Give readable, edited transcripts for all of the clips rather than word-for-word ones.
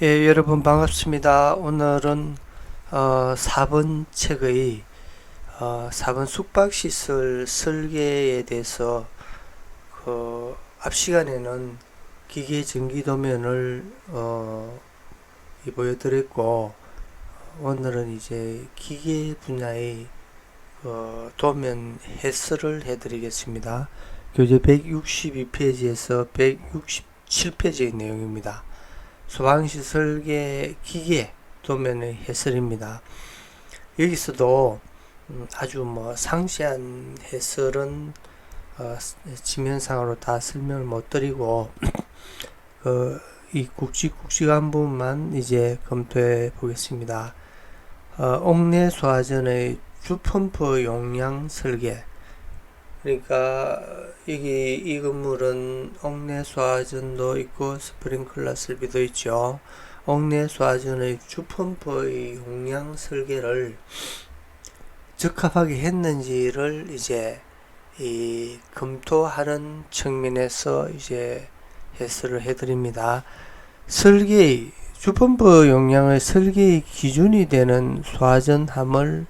예, 여러분 반갑습니다. 오늘은 4번 책의 4번 숙박시설 설계에 대해서 앞 시간에는 기계 전기도면을 보여드렸고, 오늘은 이제 기계 분야의 도면 해설을 해드리겠습니다. 교재 162페이지에서 167페이지의 내용입니다. 소방시 설계 기계 도면의 해설입니다. 여기서도 아주 상세한 해설은 지면상으로 다 설명을 못 드리고 이 굵직굵직한 부분만 이제 검토해 보겠습니다. 옥내 소화전의 주펌프 용량 설계. 그러니까 여기 이 건물은 옥내 소화전도 있고 스프링클러 설비도 있죠. 옥내 소화전의 주펌프의 용량 설계를 적합하게 했는지를 이제 검토하는 측면에서 이제 해설을 해드립니다. 설계의 주펌프 용량의 설계의 기준이 되는 소화전함을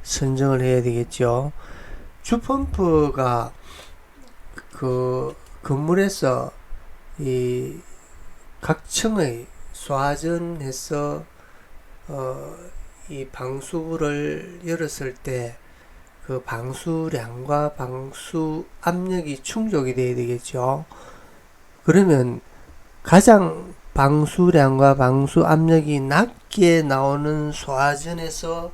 선정을 해야 되겠죠. 주펌프가 그 건물에서 이 각 층의 소화전에서 이 방수를 열었을 때 그 방수량과 방수 압력이 충족이 돼야 되겠죠. 그러면 가장 방수량과 방수 압력이 낮게 나오는 소화전에서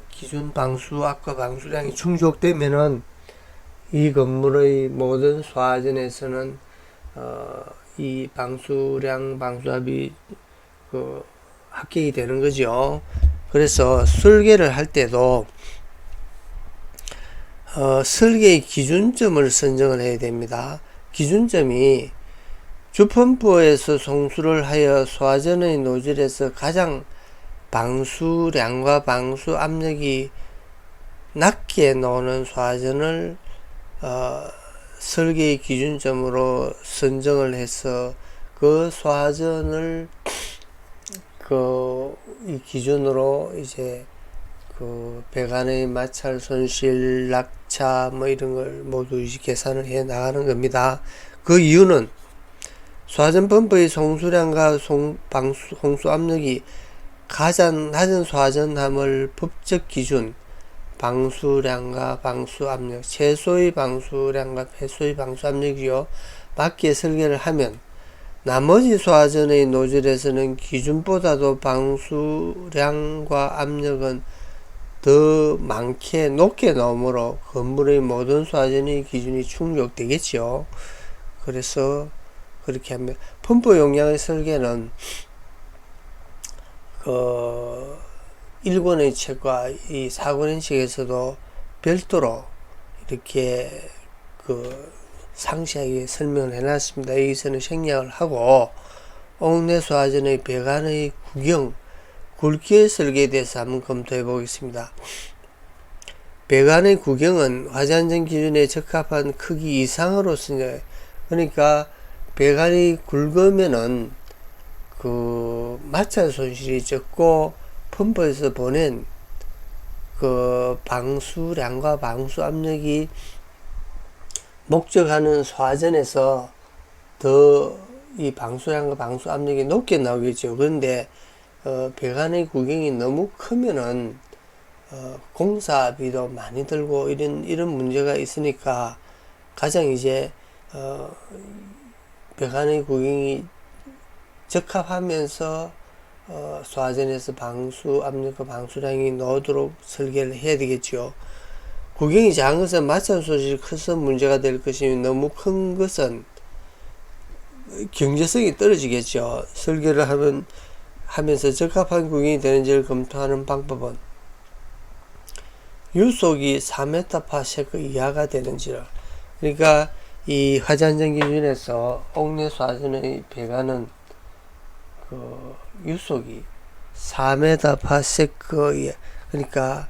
기준 방수압과 방수량이 충족되면은 이 건물의 모든 소화전에서는 이 방수량, 방수압이 합격이 되는 거죠. 그래서 설계를 할 때도 설계의 기준점을 선정을 해야 됩니다. 기준점이 주펌프에서 송수를 하여 소화전의 노즐에서 가장 방수량과 방수 압력이 낮게 나오는 소화전을 설계의 기준점으로 선정을 해서 그 소화전을 이 기준으로 이제 배관의 마찰 손실, 낙차 이런 걸 모두 계산을 해 나가는 겁니다. 그 이유는 소화전 펌프의 송수량과 홍수 압력이 가장 낮은 소화전함을 법적 기준 방수량과 방수 압력, 최소의 방수량과 최소의 방수 압력이요 맞게 설계를 하면 나머지 소화전의 노즐에서는 기준보다도 방수량과 압력은 더 많게 높게 나오므로 건물의 모든 소화전의 기준이 충족되겠죠. 그래서 그렇게 하면 펌프 용량의 설계는 1권의 책과 이 4권의 책에서도 별도로 이렇게 상세하게 설명을 해놨습니다. 여기서는 생략을 하고 옥내 소화전의 배관의 구경, 굵기의 설계에 대해서 한번 검토해 보겠습니다. 배관의 구경은 화재안전 기준에 적합한 크기 이상으로 선정. 그러니까 배관이 굵으면은 마찰 손실이 적고 펌프에서 보낸 방수량과 방수 압력이 목적하는 소화전에서 더 이 방수량과 방수 압력이 높게 나오겠죠. 그런데 배관의 구경이 너무 크면은 공사비도 많이 들고 이런 문제가 있으니까 가장 이제 배관의 구경이 적합하면서 소화전에서 방수 압력과 방수량이 나오도록 설계를 해야 되겠죠. 구경이 작은 것은 마찰 손실이 커서 문제가 될 것이며 너무 큰 것은 경제성이 떨어지겠죠. 설계를 하면서 적합한 구경이 되는지를 검토하는 방법은 유속이 4m/s 이하가 되는지를. 그러니까 이 화재안전 기준에서 옥내 소화전의 배관은 유속이 4m/s 이하. 그러니까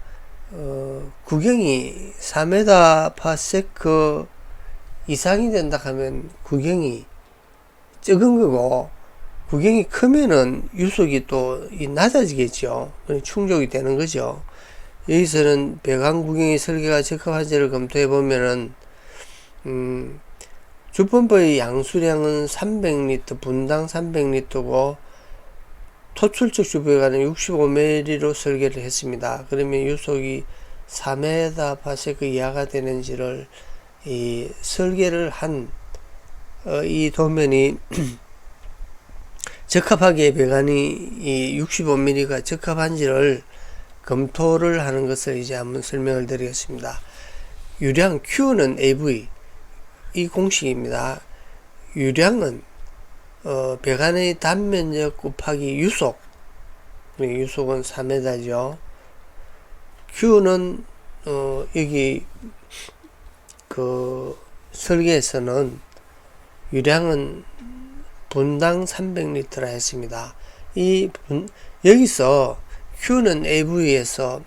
구경이 4m/s 이상이 된다 하면 구경이 적은 거고, 구경이 크면은 유속이 또 낮아지겠죠. 충족이 되는 거죠. 여기서는 배관 구경이 설계가 적합한지를 검토해 보면은 주펌프의 양수량은 300리터, 분당 300리터고 토출적 주배관은 65mm로 설계를 했습니다. 그러면 유속이 4m/s 이하가 되는지를 이 설계를 한 이 도면이 적합하게 배관이 이 65mm가 적합한지를 검토를 하는 것을 이제 한번 설명을 드리겠습니다. 유량 Q는 AV 이 공식입니다. 유량은 배관의 단면적 곱하기 유속, 유속은 4m죠. Q는 여기 그 설계에서는 유량은 분당 300리터라 했습니다. 여기서 Q는 AV에서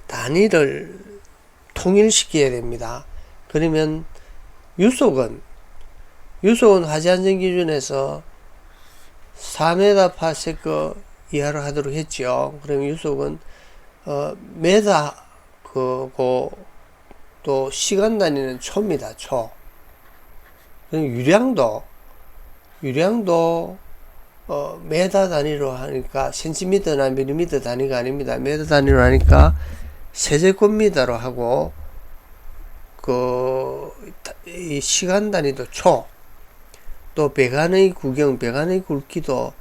단위를 통일시켜야 됩니다. 그러면 유속은 화재안전 기준에서 4m/s 이하로 하도록 했죠. 그럼 유속은 메다 그고 또 시간 단위는 초입니다. 초. 유량도 메다 단위로 하니까 센티미터나 밀리미터 단위가 아닙니다. 메다 단위로 하니까 세제곱미터로 하고 이 시간 단위도 초, 또 배관의 굵기도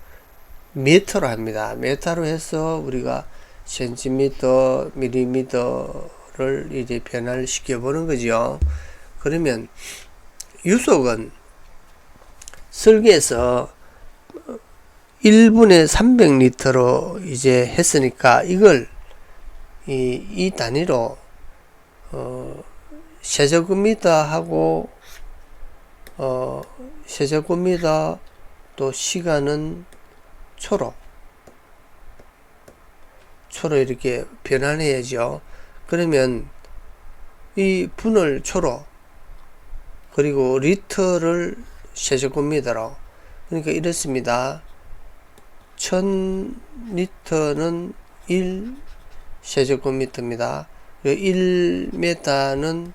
미터로 합니다. 미터로 해서 우리가 센티미터, 밀리미터를 이제 변화를 시켜보는 거죠. 그러면 유속은 설계에서 1분에 300리터로 이제 했으니까 이걸 이 단위로 세제곱미터 하고 세제곱미터 또 시간은 초로 이렇게 변환해야죠. 그러면 이 분을 초로 그리고 리터를 세제곱미터로, 그러니까 이렇습니다. 1000리터는 1 세제곱미터입니다. 1m는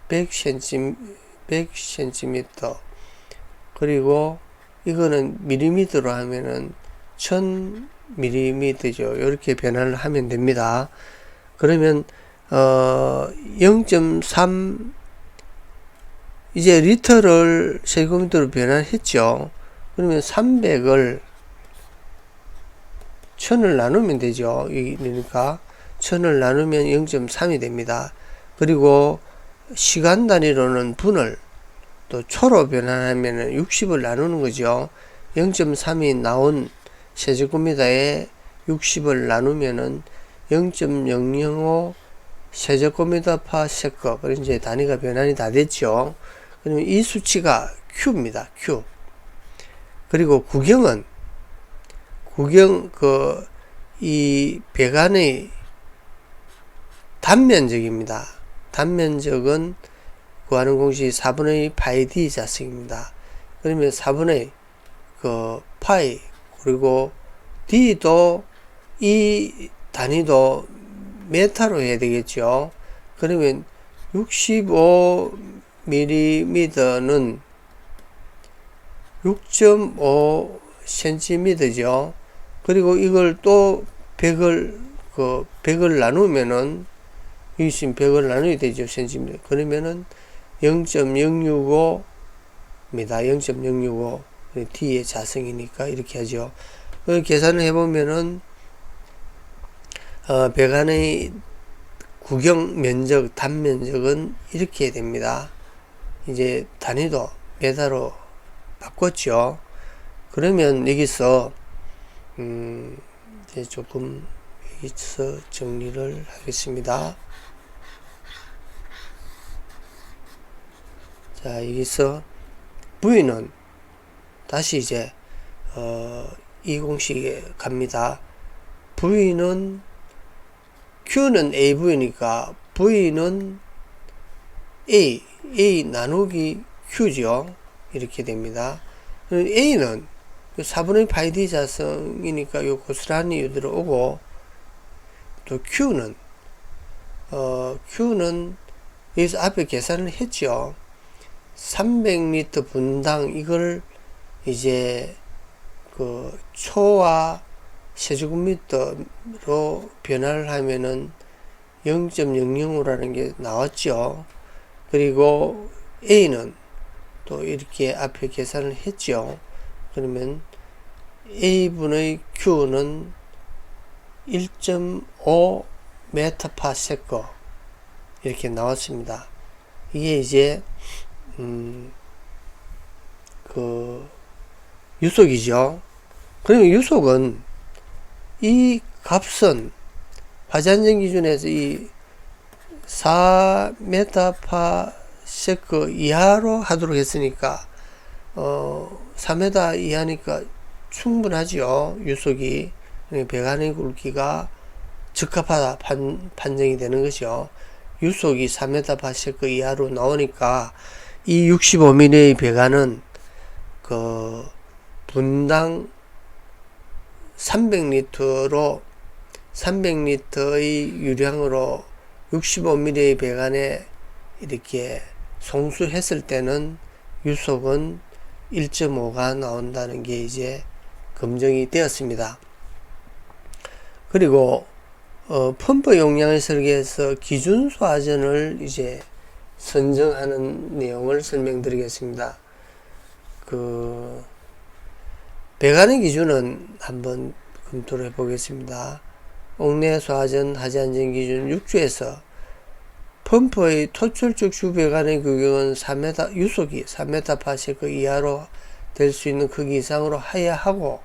100cm, 그리고 이거는 밀리미터로 하면은 1000mm죠. 이렇게 변환을 하면 됩니다. 그러면 0.3 이제 리터를 세제곱미터로 변환했죠. 그러면 300을 1000을 나누면 되죠. 그러니까 1000을 나누면 0.3이 됩니다. 그리고 시간 단위로는 분을 또 초로 변환하면 60을 나누는 거죠. 0.3이 나온 세제곱미터에 60을 나누면은 0.005 세제곱미터/s. 그럼 이제 단위가 변환이 다 됐죠. 그러면 이 수치가 Q입니다. Q. 그리고 구경은 이 배관의 단면적입니다. 단면적은 구하는 공식이 4분의 파이 D 자승입니다. 그러면 4분의 파이, 그리고 D도 이 단위도 메타로 해야 되겠죠. 그러면 65mm는 6.5cm죠. 그리고 이걸 또 100을 나누면은, 여기 지금 100을 나눠야 되죠. cm. 그러면은 0.065입니다. 0.065. D의 자성이니까 이렇게 하죠. 계산을 해보면은, 배관의 구경 면적, 단면적은 이렇게 됩니다. 이제 단위도 메다로 바꿨죠. 그러면 여기서 이제 조금 여기서 정리를 하겠습니다. 자, 여기서 V는 다시 이제 이 공식에 갑니다. V는 Q는 AV니까 V는 A 나누기 Q죠. 이렇게 됩니다. A는 4분의 파이 D 자성이니까 요 고스란히 들어오고, 또 Q는 여기서 앞에 계산을 했죠. 300리터 분당 이걸 이제 그 초와 세제곱미터로 변화를 하면은 0.005라는 게 나왔죠. 그리고 A는 또 이렇게 앞에 계산을 했죠. 그러면 A분의 Q는 1.5 메타파세커 이렇게 나왔습니다. 이게 이제 그 유속이죠. 그러면 유속은 이 값은 화재안전 기준에서 이 4메타파세커 이하로 하도록 했으니까 4m 이하니까 충분하죠. 유속이. 배관의 굵기가 적합하다 판정이 되는 것이요. 유속이 4메타파세커 이하로 나오니까 이 65mm의 배관은 그 분당 300리터의 유량으로 65mm의 배관에 이렇게 송수했을 때는 유속은 1.5가 나온다는 게 이제 검증이 되었습니다. 그리고 펌프 용량을 설계해서 기준 소화전을 이제 선정하는 내용을 설명드리겠습니다. 그 배관의 기준은 한번 검토를 해보겠습니다. 옥내 소화전 하재안전 기준 6주에서 펌프의 토출적 주배관의 규격은 4m, 유속이 4m파세커 이하로 될 수 있는 크기 이상으로 해야 하고,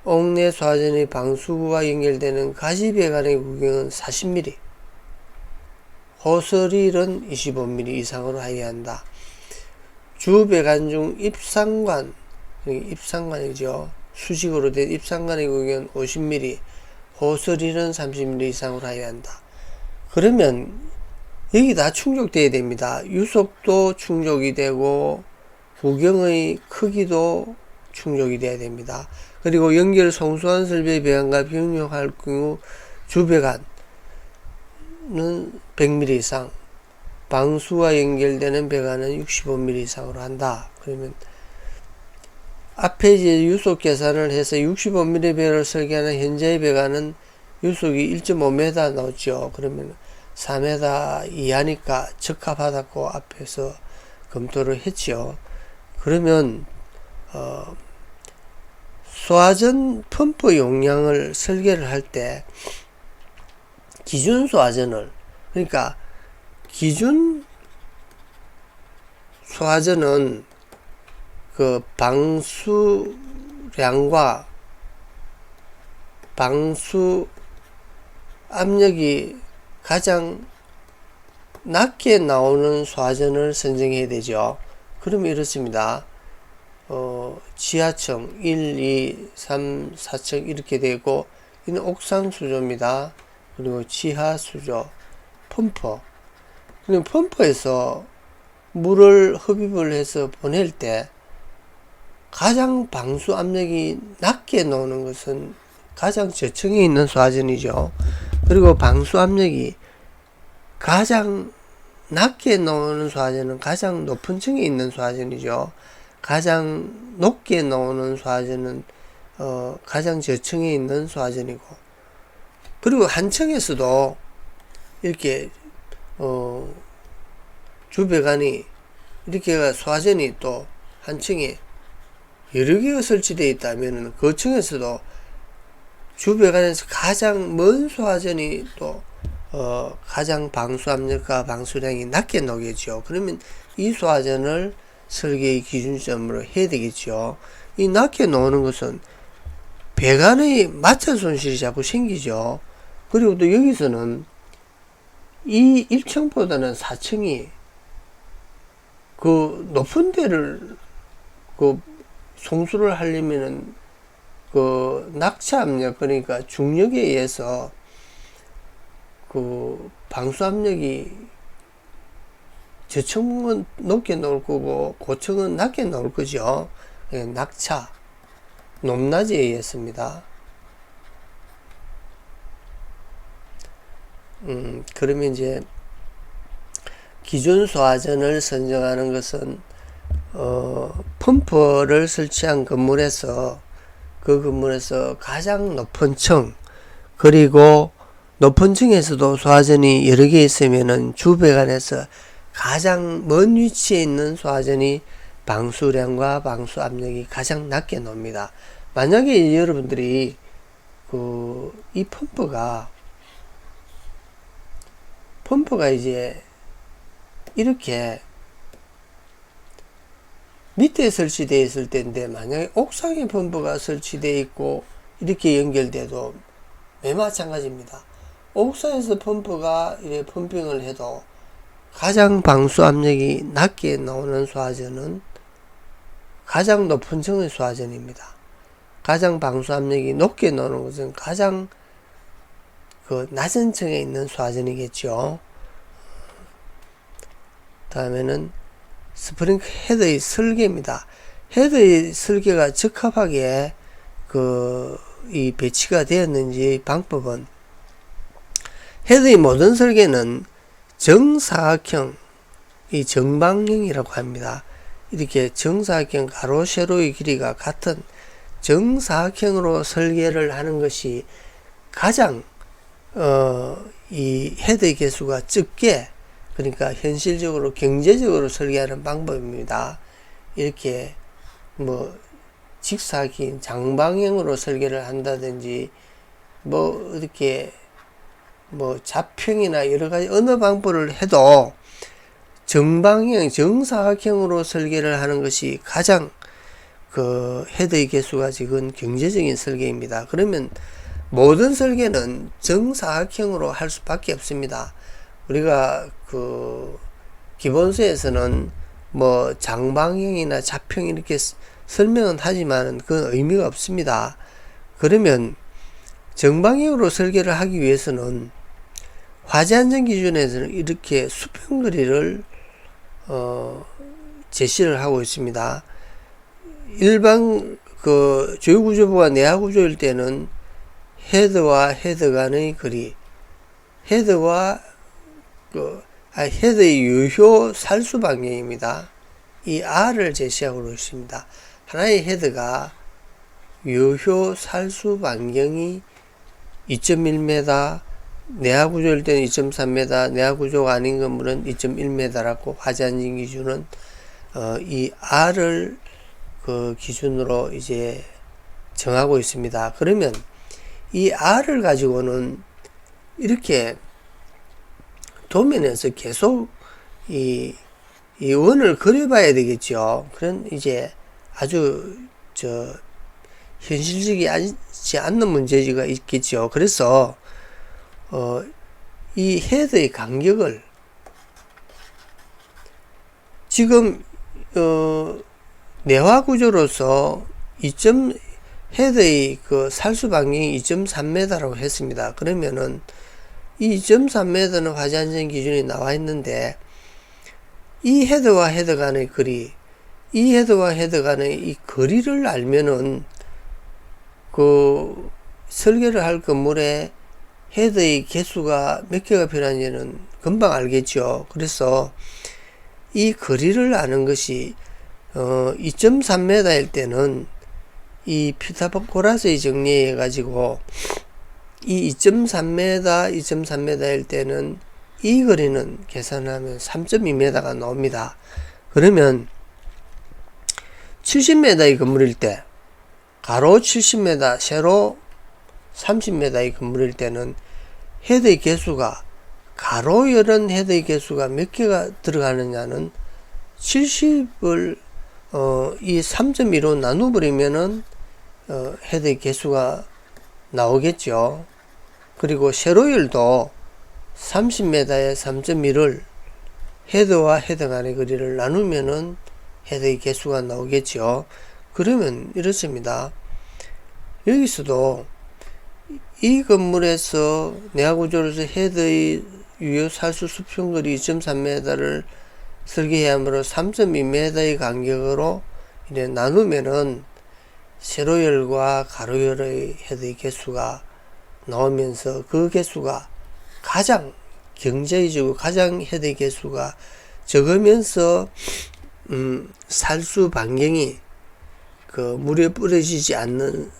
옥내 소화전의 방수구와 연결되는 가시배관의 규격은 40mm, 호스릴은 25mm 이상으로 해야 한다. 주배관 중 입상관이죠. 수직으로 된 입상관의 규격은 50mm, 호스릴은 30mm 이상으로 해야 한다. 그러면 여기 다 충족되어야 됩니다. 유속도 충족이 되고 구경의 크기도 충족이 되어야 됩니다. 그리고 연결 성수한 설비의 배관과 병용할 경우 주배관은 100mm 이상, 방수와 연결되는 배관은 65mm 이상으로 한다. 그러면 앞에 이제 유속 계산을 해서 65mm 배관을 설계하는 현재의 배관은 유속이 1.5m 나오죠. 그러면 4m 이하니까 적합하다고 앞에서 검토를 했죠. 그러면 소화전 펌프 용량을 설계를 할 때 기준 소화전을, 그러니까 기준 소화전은 그 방수량과 방수 압력이 가장 낮게 나오는 소화전을 선정해야 되죠. 그러면 이렇습니다. 지하층 1, 2, 3, 4층 이렇게 되고, 이는 옥상 수조입니다. 그리고 지하 수조, 펌프. 그리고 펌프에서 물을 흡입을 해서 보낼 때 가장 방수 압력이 낮게 나오는 것은 가장 저층에 있는 소화전이죠. 그리고 방수 압력이 가장 낮게 나오는 소화전은 가장 높은 층에 있는 소화전이죠. 가장 높게 나오는 소화전은 가장 저층에 있는 소화전이고, 그리고 한 층에서도 이렇게 주배관이 이렇게 소화전이 또 한 층에 여러 개가 설치되어 있다면 그 층에서도 주배관에서 가장 먼 소화전이 또 가장 방수압력과 방수량이 낮게 나오겠죠. 그러면 이 소화전을 설계의 기준점으로 해야 되겠죠. 이 낮게 나오는 것은 배관의 마찰 손실이 자꾸 생기죠. 그리고 또 여기서는 이 1층보다는 4층이 그 높은 데를 그 송수를 하려면은 그 낙차 압력, 그러니까 중력에 의해서 그 방수 압력이 저층은 높게 나올 거고 고층은 낮게 나올 거죠. 낙차, 높낮이에 의했습니다. 그러면 이제 기준 소화전을 선정하는 것은 펌프를 설치한 건물에서 그 건물에서 가장 높은 층, 그리고 높은 층에서도 소화전이 여러 개 있으면은 주배관에서 가장 먼 위치에 있는 소화전이 방수량과 방수 압력이 가장 낮게 나옵니다. 만약에 여러분들이 이 펌프가 이제 이렇게 밑에 설치되어 있을 때인데, 만약에 옥상에 펌프가 설치되어 있고 이렇게 연결돼도 매 마찬가지입니다. 옥상에서 펌프가 이렇게 펌핑을 해도 가장 방수 압력이 낮게 나오는 소화전은 가장 높은 층의 소화전입니다. 가장 방수 압력이 높게 나오는 것은 가장 낮은 층에 있는 소화전이겠죠. 다음에는 스프링크 헤드의 설계입니다. 헤드의 설계가 적합하게 이 배치가 되었는지 방법은, 헤드의 모든 설계는 정사각형, 이 정방형이라고 합니다. 이렇게 정사각형 가로 세로의 길이가 같은 정사각형으로 설계를 하는 것이 가장 이 헤드의 개수가 적게, 그러니까 현실적으로 경제적으로 설계하는 방법입니다. 이렇게 직사각형 장방형으로 설계를 한다든지 이렇게 잡형이나 여러 가지 어느 방법을 해도 정방형 정사각형으로 설계를 하는 것이 가장 헤드의 개수가 적은 경제적인 설계입니다. 그러면 모든 설계는 정사각형으로 할 수밖에 없습니다. 우리가 기본서에서는 장방형이나 잡형 이렇게 설명은 하지만 그건 의미가 없습니다. 그러면 정방형으로 설계를 하기 위해서는 화재안전 기준에서는 이렇게 수평거리를 제시를 하고 있습니다. 일반 조유구조부가 내화구조일 때는 헤드와 헤드 간의 거리, 헤드의 유효 살수 반경입니다. 이 R을 제시하고 있습니다. 하나의 헤드가 유효 살수 반경이 2.1m, 내화구조일 때는 2.3m, 내화구조가 아닌 건물은 2.1m라고 화재안전 기준은 이 R을 기준으로 이제 정하고 있습니다. 그러면 이 R을 가지고는 이렇게 도면에서 계속 이 원을 그려봐야 되겠죠. 그런 이제 아주 현실적이지 않는 문제가 있겠죠. 그래서 이 헤드의 간격을 지금 내화구조로서 헤드의 살수 반경이 2.3m라고 했습니다. 그러면은 이 2.3m는 화재안전 기준이 나와 있는데, 이 헤드와 헤드 간의 거리, 이 헤드와 헤드 간의 이 거리를 알면은 설계를 할 건물에 헤드의 개수가 몇 개가 필요한지는 금방 알겠죠. 그래서 이 거리를 아는 것이 2.3m일 때는 이 피타고라스의 정리해 가지고 이 2.3m일 때는 이 거리는 계산하면 3.2m가 나옵니다. 그러면 70m의 건물일 때, 가로 70m, 세로 30m의 건물일 때는 헤드의 개수가, 가로 열은 헤드의 개수가 몇 개가 들어가느냐는 70을 이 3.2로 나눠버리면은 헤드의 개수가 나오겠죠. 그리고 세로율도 30m에 3.1을 헤드와 헤드 간의 거리를 나누면은 헤드의 개수가 나오겠죠. 그러면 이렇습니다. 여기서도 이 건물에서 내화구조로서 헤드의 유효 살수 수평거리 2.3m를 설계해야 하므로 3.2m의 간격으로 이래 나누면은 세로열과 가로열의 헤드의 개수가 나오면서 그 개수가 가장 경제적이고 가장 헤드의 개수가 적으면서 살수 반경이 그 물에 뿌려지지 않는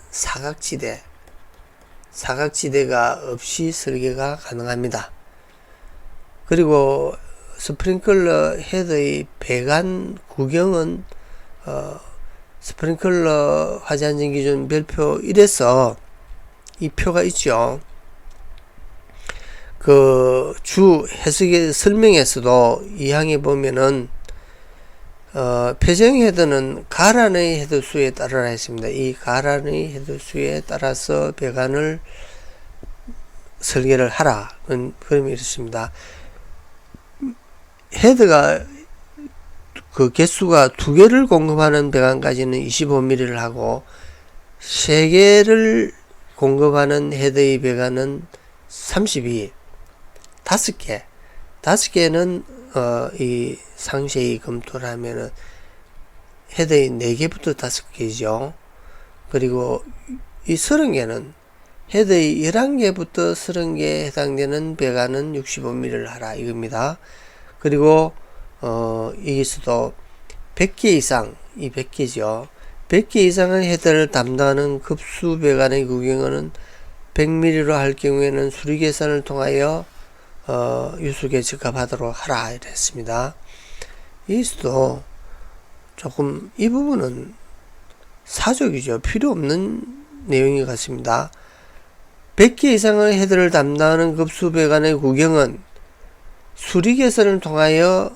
사각지대가 없이 설계가 가능합니다. 그리고 스프링클러 헤드의 배관 구경은 스프링클러 화재안전 기준 별표 1에서 이 표가 있죠. 그 주 해석의 설명에서도 이 항에 보면은 표정 헤드는 가란의 헤드 수에 따라라 했습니다. 이 가란의 헤드 수에 따라서 배관을 설계를 하라. 그런 이렇습니다. 헤드가 그 개수가 2개를 공급하는 배관까지는 25mm를 하고 3개를 공급하는 헤드의 배관은 32, 5개는 이 상세히 검토를 하면은 헤드의 4개부터 5개죠. 그리고 이 30개는 헤드의 11개부터 30개에 해당되는 배관은 65mm를 하라 이겁니다. 그리고 여기서도 100개 이상, 이 100개죠. 100개 이상의 헤드를 담당하는 급수 배관의 구경은 100mm로 할 경우에는 수리 계산을 통하여 유속에 적합하도록 하라 이랬습니다. 여기서도 조금 이 부분은 사족이죠. 필요 없는 내용인 것 같습니다. 100개 이상의 헤드를 담당하는 급수 배관의 구경은 수리 개선을 통하여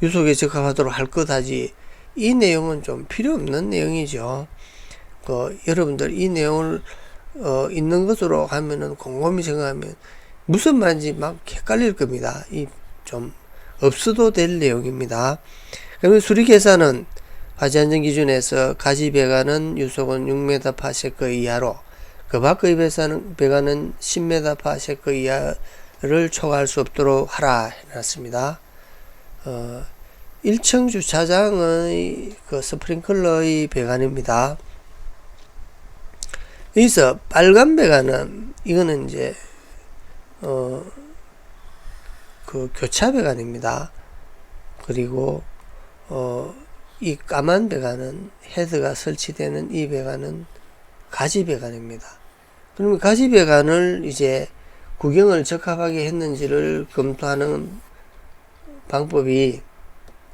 유속에 적합하도록 할 것 하지, 이 내용은 좀 필요 없는 내용이죠. 여러분들 이 내용을 있는 것으로 하면은 곰곰이 생각하면 무슨 말인지 막 헷갈릴 겁니다. 이 좀 없어도 될 내용입니다. 그러면 수리 계산은 화재안전 기준에서 가지 배관은 유속은 6m/s 이하로, 그 밖의 배관은 10m/s 이하를 초과할 수 없도록 하라 해놨습니다. 1층 주차장의 그 스프링클러의 배관입니다. 여기서 빨간 배관은 이거는 이제 그 교차 배관입니다. 그리고 이 까만 배관은 헤드가 설치되는 이 배관은 가지 배관입니다. 그러면 가지 배관을 이제 구경을 적합하게 했는지를 검토하는 방법이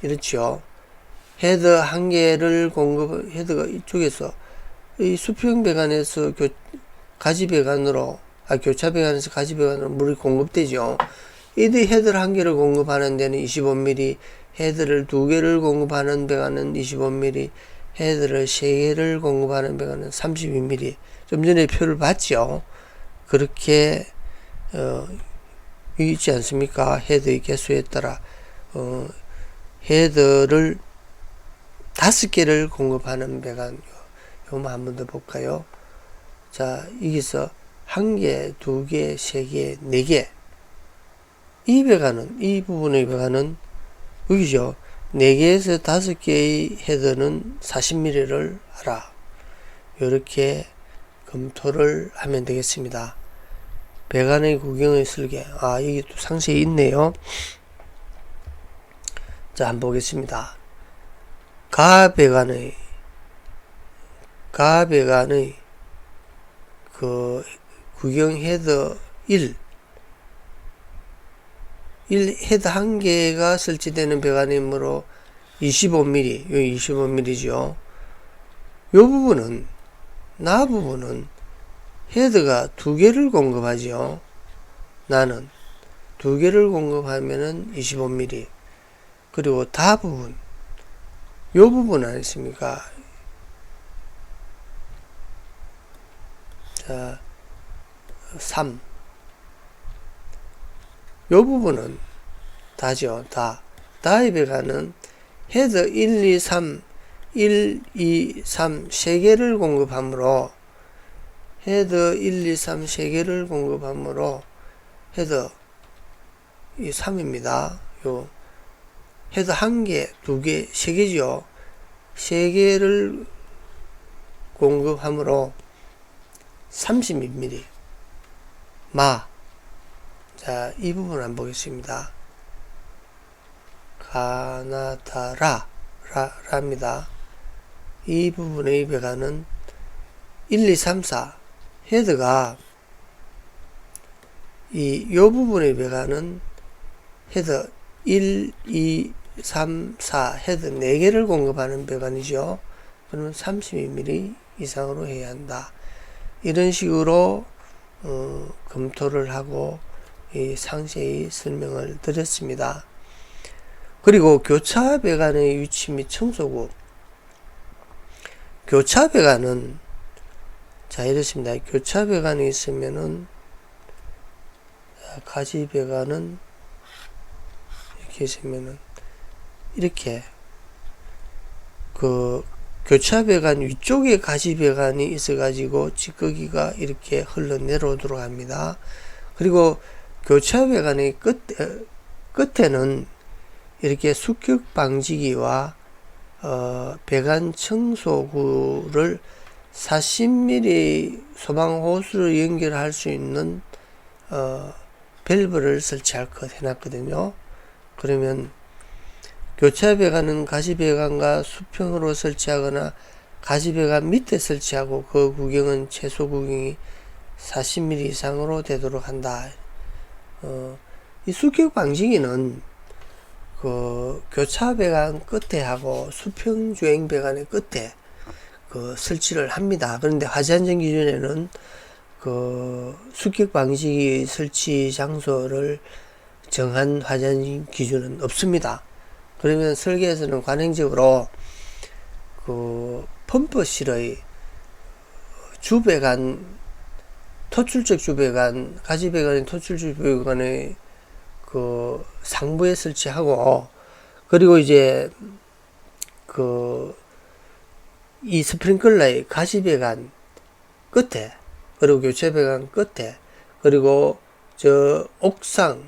이렇죠. 헤드 한 개를 헤드가 이쪽에서 이 수평 배관에서 가지 배관으로, 교차 배관에서 가지 배관으로 물이 공급되죠. 이들 헤드를 한 개를 공급하는 데는 25mm, 헤드를 2개를 공급하는 배관은 25mm, 헤드를 3개를 공급하는 배관은 32mm. 좀 전에 표를 봤죠. 그렇게 있지 않습니까? 헤드의 개수에 따라 헤드를 5개를 공급하는 배관, 요거 한번 더 볼까요? 자, 여기서 1개, 2개, 3개, 4개. 이 배관은, 이 부분의 배관은 여기죠. 4개에서 5개의 헤드는 40mm를 하라. 이렇게 검토를 하면 되겠습니다. 배관의 구경의 설계. 여기 또 상세히 있네요. 자, 한번 보겠습니다. 가배관의 그 구경 헤드 1 헤드 한 개가 설치되는 배관이므로 25mm, 여기 25mm죠. 요 부분은, 나 부분은 헤드가 2개를 공급하죠. 나는 2개를 공급하면은 25mm. 그리고 다 부분, 요 부분 아니십니까? 자, 3. 요 부분은 다죠. 다의 배관은 헤드 1, 2, 3, 1, 2, 3, 3개를 공급하므로, 헤드 1, 2, 3, 3개를 공급하므로, 헤드 이 3입니다. 헤더 1개, 2개, 3개지요. 3개를 공급하므로 32mm. 자, 이 부분 한번 보겠습니다. 라입니다. 이 부분의 배관은 1, 2, 3, 4 헤드가 요 부분의 배관은 헤드 1, 2, 3, 4 헤드 4개를 공급하는 배관이죠. 그러면 32mm 이상으로 해야 한다. 이런 식으로 검토를 하고 상세히 설명을 드렸습니다. 그리고 교차 배관의 위치 및 청소구. 교차 배관은 자 이렇습니다. 교차 배관이 있으면은 가지 배관은 이렇게 있으면은 이렇게 그 교차 배관 위쪽에 가지 배관이 있어 가지고 찌꺼기가 이렇게 흘러내려오도록 합니다. 그리고 교차 배관의 끝에는 이렇게 습격 방지기와 배관 청소구를 40mm 소방 호스로 연결할 수 있는 밸브를 설치할 것 해놨거든요. 그러면 교차 배관은 가지 배관과 수평으로 설치하거나 가지 배관 밑에 설치하고 그 구경은 최소 구경이 40mm 이상으로 되도록 한다. 이 습격 방지기는 그 교차 배관 끝에 하고 수평 주행 배관의 끝에 그 설치를 합니다. 그런데 화재안전 기준에는 그 습격 방지기 설치 장소를 정한 화재안전 기준은 없습니다. 그러면 설계에서는 관행적으로 그 펌프실의 주배관, 토출적 주배관, 가지배관의 토출적 주배관의 그 상부에 설치하고, 그리고 이제 그 이 스프링클러의 가지배관 끝에, 그리고 교체배관 끝에, 그리고 저 옥상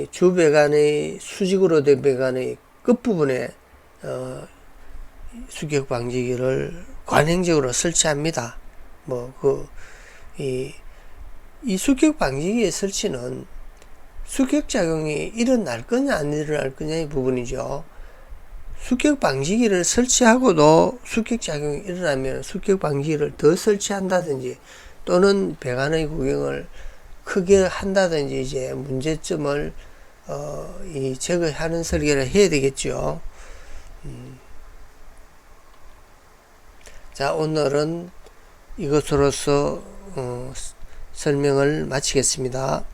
주배관의 수직으로 된 배관의 끝부분에 습격 방지기를 관행적으로 설치합니다. 이 습격 방지기의 설치는 습격 작용이 일어날 거냐 안 일어날 거냐의 부분이죠. 습격 방지기를 설치하고도 습격 작용이 일어나면 습격 방지기를 더 설치한다든지 또는 배관의 구경을 크게 한다든지 이제 문제점을 제거하는 설계를 해야 되겠죠. 자, 오늘은 이것으로서 설명을 마치겠습니다.